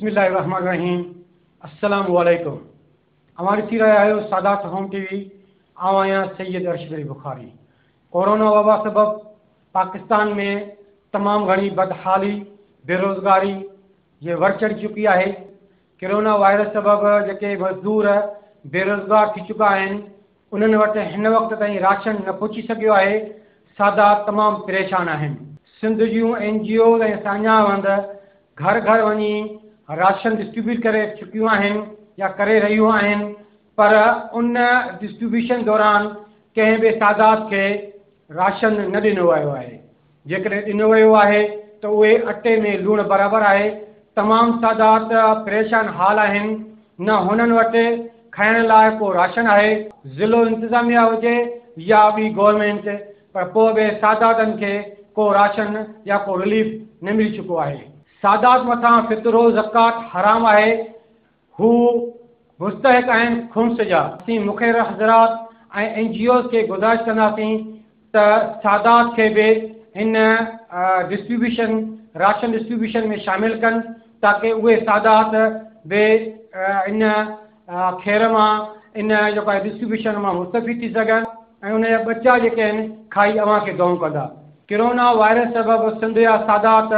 बिस्मिल्लाहिर्रहमानिर्रहीम। अस्सलामु अलैकुम। हमारी सी रहा है सादात होम टीवी। आवाया सैयद अरशद बुखारी। कोरोना वबा सबब पाकिस्तान में तमाम घनी बदहाली बेरोजगारी ये वर चढ़ चुकी है। कोरोना वायरस सबब जेके मजदूर बेरोजगार थी चुका आहिनि उन्हनि वटि हिन वक़्त ताईं राशन न पहुची सघियो आहे। सादात तमाम परेशान आहिनि। सिंध जूं NGO ऐं सान्यावंद घर घर वञी राशन डिस्ट्रीब्यूट करे चुकियूं आहिनि या करे रहियूं आहिनि, पर उन डिस्ट्रीब्यूशन दौरान कंहिं बि सादात खे राशन न ॾिनो वियो आहे। जेकॾहिं ॾिनो वियो आहे त उहे अटे में लूणु बराबरि आहे। तमामु सादात परेशान हाल आहिनि। न हुननि वटि खाइण लाइ को राशन आहे, ज़िलो इंतिज़ामिया हुजे या ॿी गवर्नमेंट, पर पोइ बि सादातनि खे को राशन या को रिलीफ न मिली चुको आहे। सादात मथां फितरो ज़कात हराम आहे। हू मुस्तहिक आहिनि खुम्स जा। असीं मुख़िर हज़रात ऐं NGOs खे गुज़ारिश कंदासीं त सादात खे बि हिन डिस्ट्रीब्यूशन राशन डिस्ट्रीब्यूशन में शामिल कनि ताकी उहे सादात बि इन खेर मां इन जेको आहे डिस्ट्रीब्यूशन मां मुस्तफ़ीद थी सघनि ऐं उन जा बच्चा जेके आहिनि खाई अव्हां खे दौं कंदा। कोरोना वायरस सबबि सिंध जा सादात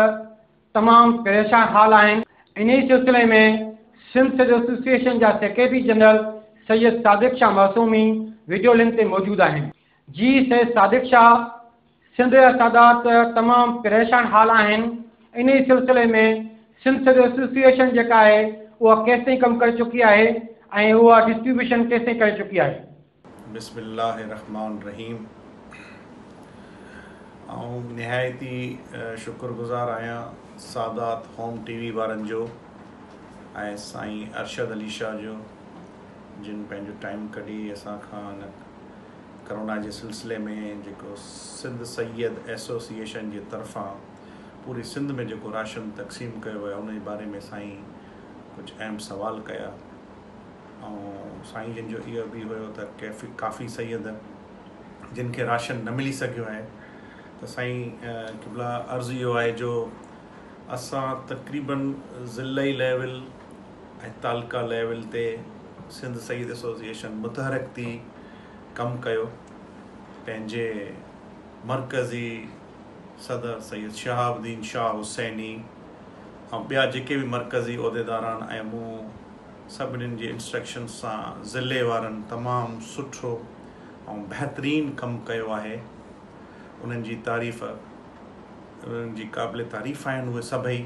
तमामु परेशान हाल आहिनि। इन सिलसिले में सिंध एसोसिएशन जा सेक्रेटरी जनरल सैयद सादिक शाह मासूमी वीडियो लिंक ते मौजूदु आहिनि। जी सैयद सादिक शाह, सिंध जा सादात तमामु परेशान हाल आहिनि। इन सिलसिले में सिंध एसोसिएशन जेका आहे उहा केसिताईं कमु करे चुकी आहे ऐं उहा डिस्ट्रीब्यूशन केसिताईं करे चुकी आहे। बिस्मिल्लाहिर्रहमानिर्रहीम। ऐं निहायती शुक्रगुज़ार आहियां सादात होम TV वारनि जो ऐं साईं अरशद अली शाह जो, जिन पंहिंजो टाइम कढी असां खां कोरोना जे सिलसिले में जेको सिंध सैयद एसोसिएशन जे तरफ़ां पूरी सिंध में जेको राशन तक़सीम कयो वियो उन जे बारे में साईं कुझु अहम सवाल कया। ऐं साईं जिन जो इहो बि हुयो त काफ़ी सैयद जिन खे राशन न मिली सघियो आहे, त साईं क़िबला अर्ज़ु इहो आहे जो असां तक़रीबन ज़िलई लेवल ऐं तालका लेवल ते सिंध सैयद एसोसिएशन मुतहरक थी कमु कयो। पंहिंजे मरकज़ी सदर सैयद शहाबुद्दीन शाह हुसैनी ऐं ॿिया जेके बि मरकज़ी उहिदेदारान ऐं मूं सभिनीनि जे इंस्ट्रक्शन सां ज़िले वारनि तमामु सुठो ऐं बहितरीनु कमु कयो आहे। उन्हनि जी तारीफ़ उन्हनि जी क़ाबिल तारीफ़ आहिनि उहे सभई।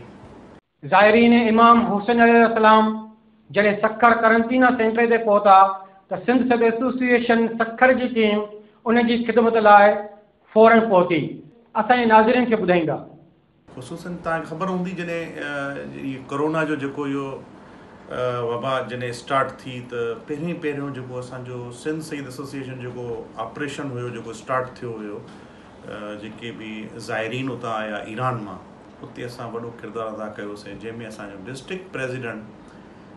ज़ाहिरीन इमाम हुसैन अलैहिस्सलाम जॾहिं सखर करंटीना सेंटर ते पहुता त सिंध सब एसोसिएशन सखर जी टीम उन जी ख़िदमत लाइ फौरन पहुती। असांजे नाज़रीन खे ॿुधाईंदा। ख़ुसूसन तव्हांखे ख़बर हूंदी जॾहिं कोरोना जो जेको इहो वबा जॾहिं स्टार्ट थी त पहिरियों जेको असांजो सिंध सैयद एसोसिएशन जेको ऑपरेशन हुयो, जेको स्टार्ट थियो हुयो, जेके बि ज़ाइरीन उतां आया ईरान मां, उते असां वॾो किरदारु अदा कयोसीं, जंहिंमें असांजो डिस्ट्रिक्ट प्रेसिडेंट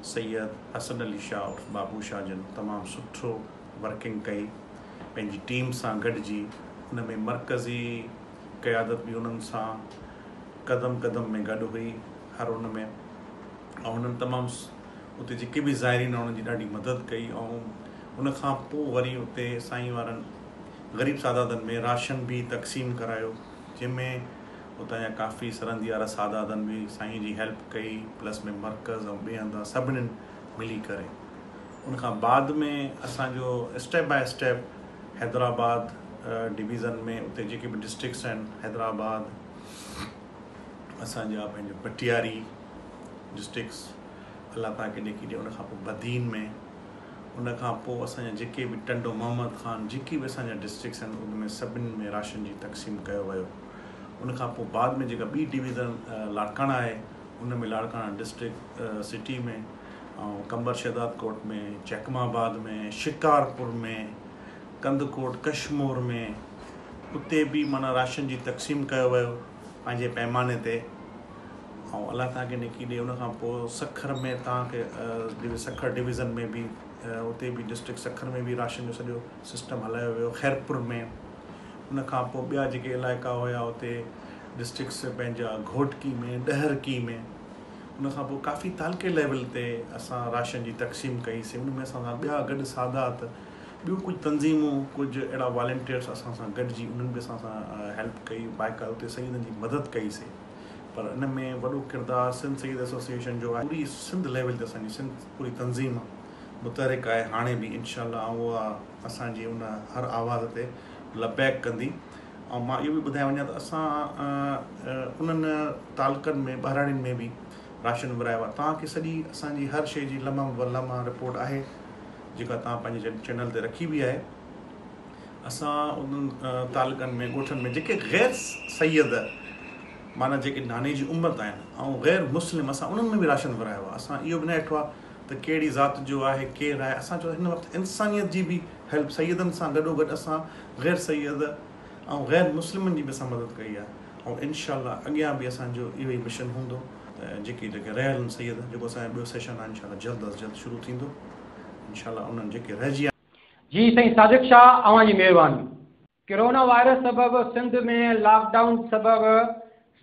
सैयद हसन अली शाह उर्फ़ बाबू शाह जन तमामु सुठो वर्किंग कई पंहिंजी टीम सां गॾिजी। उन में मरकज़ी क़यादत बि उन्हनि सां क़दम क़दम में गॾु हुई हर उन में, ऐं उन्हनि तमामु उते जेके बि ज़ाइरीन उन्हनि जी ॾाढी मदद कई। ऐं उन खां पोइ वरी उते साईं वारनि ग़रीब सादातनि में राशन बि तक़सीम करायो, जंहिंमें उतां जा काफ़ी सरहदी वारा सादातनि बि साईं जी हेल्प कई, प्लस में मरकज़ ऐं ॿिए हंधा सभिनीनि मिली करे। उनखां बाद में असांजो step by step Hyderabad division में उते जेके बि डिस्ट्रिक्ट्स आहिनि, हैदराबाद असांजा पंहिंजो पटियारी डिस्ट्रिक्ट्स, अलाह तव्हांखे ॾेखी ॾिए, उनखां पोइ बदीन में, उनखां पोइ असांजा जेके बि टंडो मोहम्मद ख़ान जेके बि असांजा डिस्ट्रिक्ट्स आहिनि उनमें सभिनी में राशन जी तक़सीम कयो वियो। उनखां पोइ बाद में जेका ॿी डिवीज़न लाड़काना आहे, उन में लाड़काना डिस्ट्रिक्ट सिटी में ऐं कंबर शहदाद कोट में, चकमाबाद में, शिकारपुर में, कंदकोट कश्मोर में, उते बि माना राशन जी तक़सीम कयो वियो पंहिंजे पैमाने ते। ऐं अलाह तव्हांखे नेकी ॾिए, उनखां पोइ सखर में तव्हांखे सखर डिवीज़न में बि उते बि डिस्ट्रिक्ट सखर में बि राशन जो सॼो सिस्टम हलायो वियो। खैरपुर में, उनखां पोइ ॿिया जेके इलाइक़ा हुया उते डिस्ट्रिक्ट्स पंहिंजा घोटकी में, ॾहरकी में, उनखां पोइ काफ़ी तालके लेवल ते असां राशन जी तक़सीम कईसीं। उन में असां सां ॿिया गॾु सादात, ॿियूं कुझु तंज़ीमूं, कुझु अहिड़ा वॉलंटियर्स असां सां गॾिजी उन्हनि बि असां सां हेल्प कई, बाक़ाइदा उते सईदनि जी मदद कईसीं। पर इन में वॾो किरदारु सिंध सईद एसोसिएशन जो आहे। पूरी सिंध लेवल ते असांजी सिंध पूरी तंज़ीम मुतहरिक आहे हाणे बि इनशाअल्लाह, ऐं उहा असांजी उन हर आवाज़ ते लबैक कंदी। ऐं मां इहो बि ॿुधाए वञा त असां उन्हनि तालुकनि में बहिराणियुनि में बि राशन विरायो आहे। तव्हांखे सॼी असांजी हर शइ जी लम्हा रिपोर्ट आहे जेका तव्हां पंहिंजे चैनल ते रखी बि आहे। असां उन्हनि तालुकनि में, ॻोठनि में जेके ग़ैर सैयद माना जेके नाने जी उम्मत आहिनि ऐं ग़ैर मुस्लिम, असां उन्हनि में बि राशन विरायो आहे। असां इहो बि न ॾिठो आहे त कहिड़ी ज़ात जो आहे, केरु आहे। असां चयो हिन वक़्तु इंसानियत जी बि हेल्प, सैयदनि सां गॾोगॾु असां ग़ैर सैयद ऐं ग़ैर मुस्लिमनि जी बि असां मदद कई आहे। ऐं इनशाअल्लाह अॻियां बि असांजो इहो ई मिशन हूंदो। जेके रहियल आहिनि सैयद, जेको असांजो ॿियो सेशन आहे इनशाअल्लाह जल्द अज़ जल्द शुरू थींदो इनशाअल्लाह। उन्हनि जेके रहिजी जी साईं सादिक शाह, अवां जी महिरबानी। कोरोना वायरस सबबि सिंध में लॉकडाउन सबबि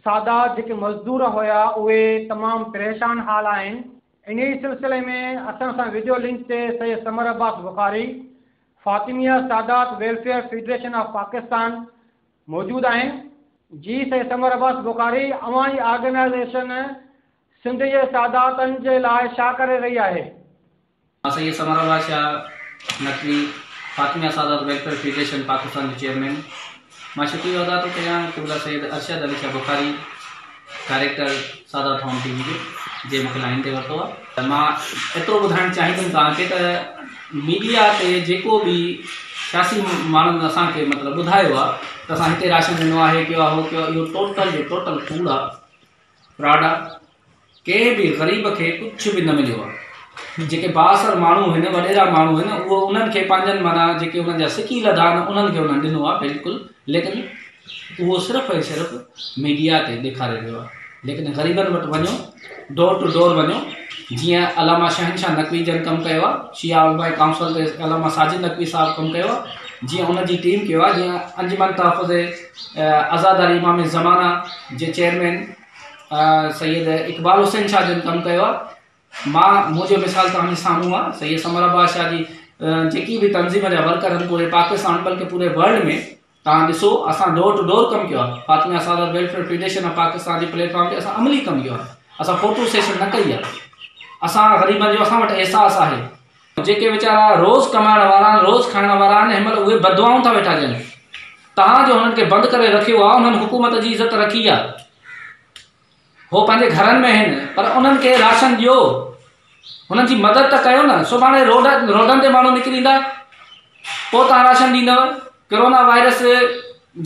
सादात जेके मज़दूर हुया उहे तमामु परेशान हाल आहिनि। इन ई सिलसिले में असां सां वीडियो लिंक ते Syed Samar Abbas Bukhari, Fatimia Saadat Welfare Federation of Pakistan मौजूदु आहिनि। जी सैयद समर अब्बास बुखारी, अवां जी ऑर्गेनाइज़ेशन सिंध जे सादातनि जे लाइ छा करे रही आहे? सैयद समर अब्बास नकवी, फातिमिया सादात वेलफेयर फेडरेशन पाकिस्तान के चेयरमैन। मां शुक्रिया अदा थो कयां क़िबला Syed Arshad Ali Shah Bukhari, director Saadat Home TV जो, जे मूंखे लाइन ते वरितो आहे। मां एतिरो ॿुधाइणु चाहींदुमि तव्हांखे त मीडिया ते जेको बि सियासी माण्हुनि असांखे मतिलबु ॿुधायो आहे त असां हिते राशन ॾिनो आहे, कयो आहे, हो कयो आहे, इहो टोटल जो टोटल कूड़ आहे, फ्रॉड आहे। कंहिं बि ग़रीब खे कुझु बि न मिलियो आहे। जेके बासर माण्हू आहिनि, वॾेरा माण्हू आहिनि, उहो उन्हनि खे पंहिंजनि माना जेके उन्हनि जा सिकी लधा आहिनि उन्हनि खे उन्हनि ॾिनो आहे बिल्कुलु, लेकिन उहो सिर्फ़ु ऐं सिर्फ़ु मीडिया ते ॾेखारे वियो आहे। लेकिन ग़रीबनि वटि वञो, डोर टू डोर वञो, जीअं अलामा शहनशाह नकवी जन कमु कयो आहे, शिया उलमा काउंसिल ते अलामा साजिद नकवी साहिबु कमु कयो आहे, जीअं उनजी टीम कयो आहे, जीअं अंजुमन तहफ़ुज़ आज़ादारी इमाम ज़माना जे चेयरमैन सैयद इक़बाल हुसैन शाह जन कमु कयो आहे। मुंहिंजो मिसाल तव्हांजे साम्हूं आहे। सैयद समर अब्बास शाह जी जेकी बि तंज़ीम जा वर्कर आहिनि पूरे पाकिस्तान बल्कि पूरे वर्ल्ड में, तव्हां ॾिसो असां डोर टू डोर कमु कयो आहे। Fatimia Saadat Welfare Federation of Pakistan जी प्लेटफॉर्म ते असां अमली कमु कयो आहे। असां फोटो सेशन न कई आहे। असां ग़रीबनि जो असां वटि अहसासु आहे। जेके वीचारा रोज़ कमाइण वारा आहिनि, रोज़ खाइण वारा आहिनि, हिन महिल उहे बदुआऊं था वेठा ॾियनि। तव्हांजो हुननि खे बंदि करे रखियो आहे, हुननि हुकूमत जी इज़त रखी आहे, हो पंहिंजे घरनि में आहिनि, पर उन्हनि खे राशन ॾियो, हुननि जी मदद त कयो न। सुभाणे रोडनि ते माण्हू निकिरी ईंदा, पोइ तव्हां राशन ॾींदव। कोरोना वायरस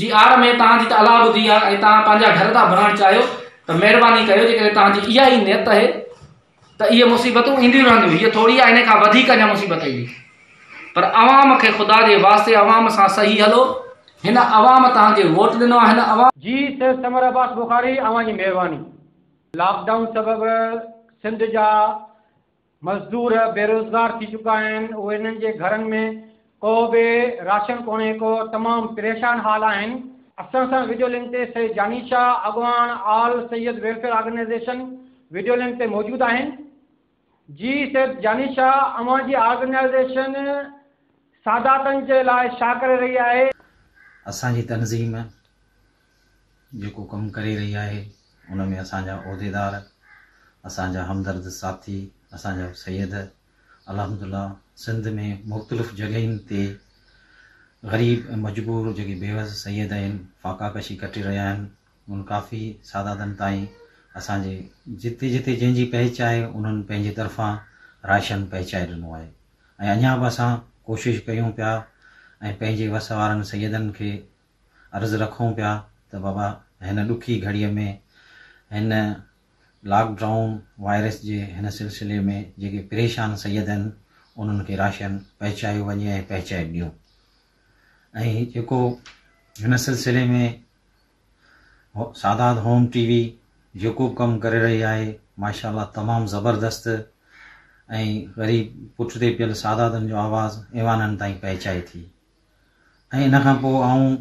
जी आड़ में तव्हांजी त अलाह ॿुधी आहे ऐं तव्हां पंहिंजा घर था भरणु चाहियो त महिरबानी कयो, जेकॾहिं तव्हांजी इहा ई नियत आहे त इहे मुसीबतूं ईंदियूं रहंदियूं। हीअ थोरी आहे, इन खां वधीक अञा मुसीबत ईंदी। पर अवाम खे ख़ुदा जे वास्ते अवाम सां सही हलो। हिन अवाम तव्हांखे वोट ॾिनो आहे। हिन अवाम जी सैयद समर अब्बास बुखारी, अवां जी महिरबानी। लॉकडाउन सबबि सिंध जा मज़दूर बेरोज़गार थी चुका आहिनि। उहे हिननि जे घरनि में को बि राशन कोन्हे को, तमामु परेशान हाल आहिनि। असां सां वीडियो लिंक ते सैयद जानीशा अॻवान आल Syed Welfare Organisation video link ते मौजूदु आहिनि। जी सैयद जानीशा, अवां जी ऑर्गेनाइज़ेशन सादातनि जे लाइ छा करे रही आहे? असांजी तंज़ीम जेको कमु करे रही आहे उन में असांजा उहिदेदार, असांजा हमदर्द साथी, असांजा सैयद अल्हम्दुलिल्लाह सिंध में मुख़्तलिफ़ जॻहियुनि ते ग़रीब ऐं मजबूर जेके बेवस सैयद आहिनि फ़ाक़ा कशी कटे रहिया आहिनि। उन काफ़ी सादातनि ताईं असांजे जिते जिते जंहिंजी पहच आहे उन्हनि पंहिंजे तरफ़ां राशन पहुचाए ॾिनो आहे। ऐं अञा बि असां कोशिशि कयूं पिया ऐं पंहिंजे वस वारनि सैयदनि खे अर्ज़ु रखूं पिया त बाबा हिन ॾुखी घड़ीअ में, हिन लॉकडाउन वायरस जे हिन सिलसिले में जेके परेशान सैयद आहिनि उन्हनि खे राशन पहुचायो वञे ऐं पहुचाए ॾियूं। ऐं जेको हिन सिलसिले में सादात होम टीवी जेको कमु करे रही आहे माशाअल्लाह तमामु ज़बरदस्त ऐं ग़रीब पुठिते पियल सादातनि जो आवाज़ु ऐवाननि ताईं पहुचाए थी। ऐं इन खां पोइ आऊं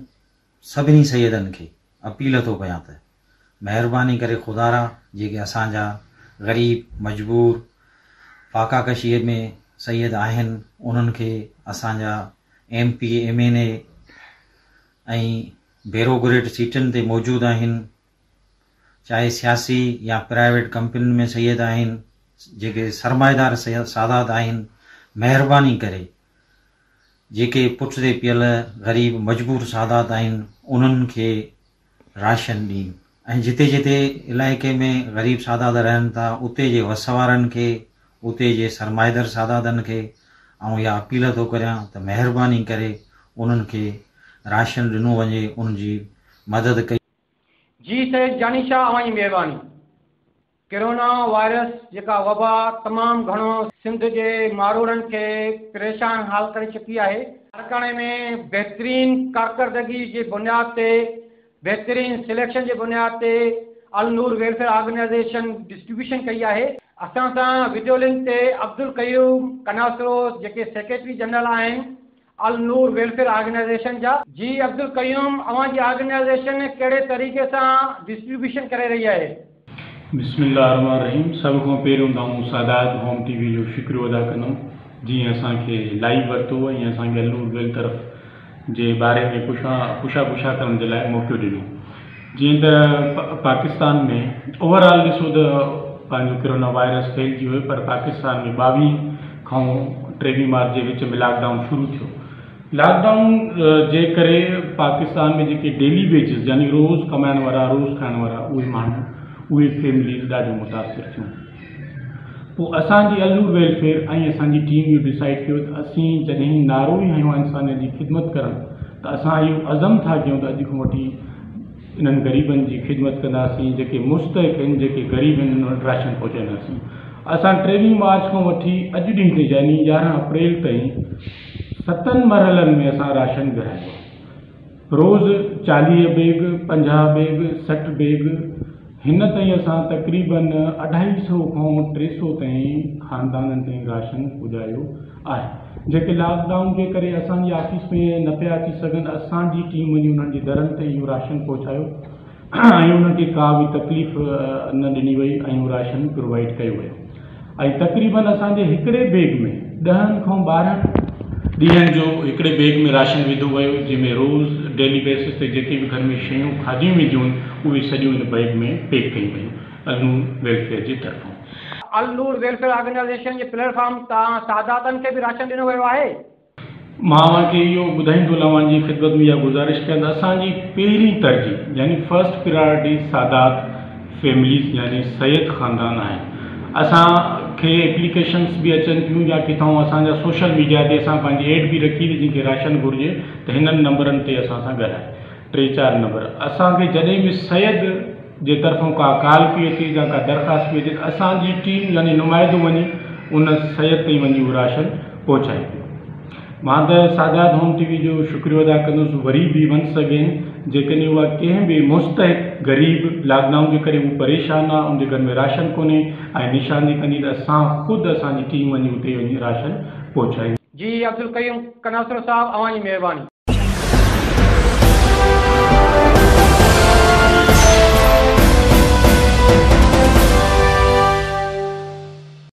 सभिनी सैयदनि खे अपील थो कयां त महिरबानी करे ख़ुदारा जेके असांजा ग़रीब मजबूर फाकाकशीअ में सैयद आहिनि उन्हनि खे असांजा MP MNA ऐं बेरोग्रेड सीटनि ते मौजूदु आहिनि, चाहे सियासी या प्राइवेट कंपनियुनि में सैयद आहिनि, जेके सरमाएदार सादात आहिनि, महिरबानी करे जेके पुठिते पियल ग़रीब मजबूर सादात आहिनि उन्हनि खे राशन ॾीन। ऐं जिते जिते इलाइक़े में ग़रीब सादात रहनि था उते जे वसवारनि खे, उते जे सरमाएदार सादातनि खे ऐं इहा अपील थो करियां त महिरबानी करे उन्हनि खे राशन ॾिनो वञे, उनजी मदद कई। जी सैयद जानी शाह, अवांजी महिरबानी। कोरोना वायरस जेका वबा तमामु घणो सिंध जे मारूड़नि खे परेशान हाल करे चुकी आहे। लारकाने में बहितरीन कारकर्दगी जे बुनियाद ते, बहितरीन सिलेक्शन जे बुनियाद ते अल नूर वेलफेयर ऑर्गेनाइजेशन डिस्ट्रीब्यूशन कई आहे। असां सां वीडियो लिंक ते अब्दुल कयूम कनासरो जेके सेक्रेटरी जनरल आहिनि अल नूर वेलफेयर ऑर्गेनाइजेशन जा। जी अब्दुल कयूम, अवांजी ऑर्गेनाइजेशन कहिड़े तरीक़े सां डिस्ट्रीब्यूशन करे रही आहे? बिस्मिल्लाहिर्रहमानिर्रहीम। सब खां पहिरियों त आउं सादात होम TV जो शुक्रियो अदा कंदुमि जीअं असांखे लाइव वरितो ऐं असांखे अल नूर वेल तरफ़ जे बारे में पुछा करण जे लाइ मौक़ो ॾिनो। जीअं त पाकिस्तान में ओवरऑल ॾिसो त पंहिंजो कोरोना वायरस फैलिजी वियो, पर पाकिस्तान में 22 खां 23 मार्च जे विच में लॉकडाउन शुरू थियो। लॉकडाउन जे करे पाकिस्तान में जेके डेली वेजिस यानी रोज़ कमाइण वारा, रोज़ खाइण वारा उहे माण्हू, उहे फैमिलीज़ ॾाढो मुतासिर थियूं। पोइ असांजी अल नूर वेलफेयर ऐं असांजी टीम इहो डिसाइड कयो त असीं जॾहिं नारो ई हयूं इंसान जी ख़िदमत करणु, त असां इहो अज़म था कयूं त अॼु खां वठी इन्हनि ग़रीबनि जी ख़िदमत कंदासीं, जेके मुस्तहिक़ आहिनि, जेके ग़रीब आहिनि, उन्हनि वटि राशन पहुचाईंदासीं। असां 23 मार्च खां वठी अॼु ॾींहं ते यानी 11 अप्रैल ताईं 7 मरहलनि में असां राशन विरायो। रोज़ 40 बैग, 50 बैग, 60 बैग, हिन ताईं असां तक़रीबन 250 खां 300 ताईं ख़ानदाननि ताईं राशन पुॼायो आहे। जेके लॉकडाउन जे करे असांजी ऑफिस में न पिया अची सघनि, असांजी टीम वञी उन्हनि जे दरनि ते इहो राशन पहुचायो ऐं उन्हनि खे का बि तकलीफ़ न ॾिनी वई ऐं उहो राशन प्रोवाइड कयो वियो। ऐं तक़रीबन असांजे हिकिड़े बैग में 10 खां 12 ॾींहंनि जो हिकिड़े बैग में राशन विधो वियो, जंहिंमें रोज़ डेली बेसिस ते जेके बि घर में शयूं खाधियूं वेंदियूं आहिनि उहे सॼियूं हिन बैग में पैक कयूं वयूं अल नूर वेलफेयर जी तरफ़ां। अल नूर वेलफेयर ऑर्गेनाइजेशन जे प्लेटफॉर्म तां सादातनि खे बि राशन ॾिनो वियो आहे। मां तव्हांखे इहो ॿुधाईंदो लवांजी ख़िदमत में इहा गुज़ारिश कयां त असांजी पहिरीं तरजीह यानी फर्स्ट प्रायोरिटी सादात फैमिलीज़ यानी सैयद ख़ानदान आहे। असांखे एप्लीकेशन्स बि अचनि थियूं या किथां असांजा सोशल मीडिया ते असां पंहिंजी एड बि रखी हुई, जंहिंखे राशन घुरिजे त हिननि नंबरनि ते असां सां ॻाल्हाए, 3-4 नंबर। असांखे जॾहिं बि सैयद जे तरफ़ां का कॉल पई अचे या का दरख़्वास्त पई अचे त असांजी टीम यानी नुमाइंदो वञी उन सैयद ताईं वञी उहो राशन पहुचाए। मां त सादात होम TV जो शुक्रियो अदा कंदुसि वरी बि वंस अगेन, जेकॾहिं उहा कंहिं बि मुस्तहिक़ ग़रीब लॉकडाउन जे करे उहो परेशान आहे, उनजे घर में राशन कोन्हे ऐं निशानी कंदी त असां ख़ुदि असांजी टीम वञी उते वञी राशन पहुचाई। जी अब्दुल कयूम कनासरो साहब, अवांजी महिरबानी।